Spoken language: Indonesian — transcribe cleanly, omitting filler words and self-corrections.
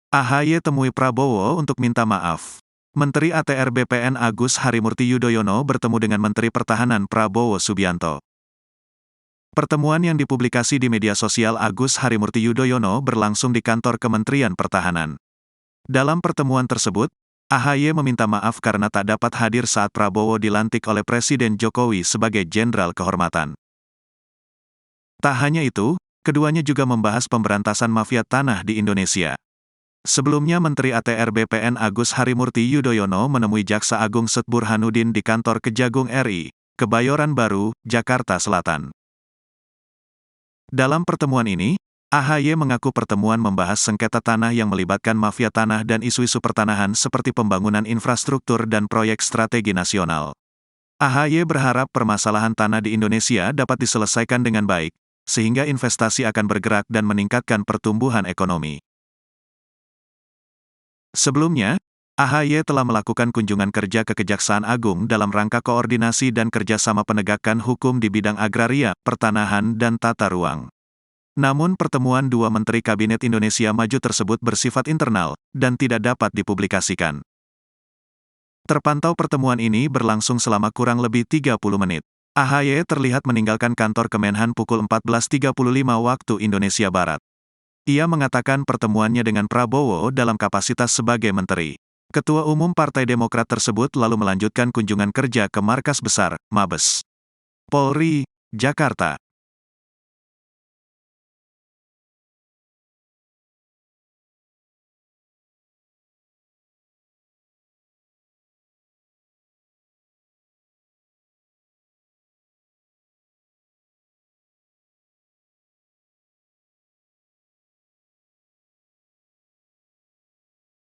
AHY temui Prabowo untuk minta maaf. Menteri ATR BPN Agus Harimurti Yudhoyono bertemu dengan Menteri Pertahanan Prabowo Subianto. Pertemuan yang dipublikasi di media sosial Agus Harimurti Yudhoyono berlangsung di kantor Kementerian Pertahanan. Dalam pertemuan tersebut, AHY meminta maaf karena tak dapat hadir saat Prabowo dilantik oleh Presiden Jokowi sebagai Jenderal Kehormatan. Tak hanya itu, keduanya juga membahas pemberantasan mafia tanah di Indonesia. Sebelumnya Menteri ATR BPN Agus Harimurti Yudhoyono menemui Jaksa Agung Seth Burhanuddin di kantor Kejagung RI, Kebayoran Baru, Jakarta Selatan. Dalam pertemuan ini, AHY mengaku pertemuan membahas sengketa tanah yang melibatkan mafia tanah dan isu-isu pertanahan seperti pembangunan infrastruktur dan proyek strategi nasional. AHY berharap permasalahan tanah di Indonesia dapat diselesaikan dengan baik, sehingga investasi akan bergerak dan meningkatkan pertumbuhan ekonomi. Sebelumnya, AHY telah melakukan kunjungan kerja ke Kejaksaan Agung dalam rangka koordinasi dan kerjasama penegakan hukum di bidang agraria, pertanahan, dan tata ruang. Namun pertemuan dua Menteri Kabinet Indonesia Maju tersebut bersifat internal, dan tidak dapat dipublikasikan. Terpantau pertemuan ini berlangsung selama kurang lebih 30 menit. AHY terlihat meninggalkan kantor Kemenhan pukul 14.35 waktu Indonesia Barat. Ia mengatakan pertemuannya dengan Prabowo dalam kapasitas sebagai menteri. Ketua Umum Partai Demokrat tersebut lalu melanjutkan kunjungan kerja ke Markas Besar, Mabes Polri, Jakarta.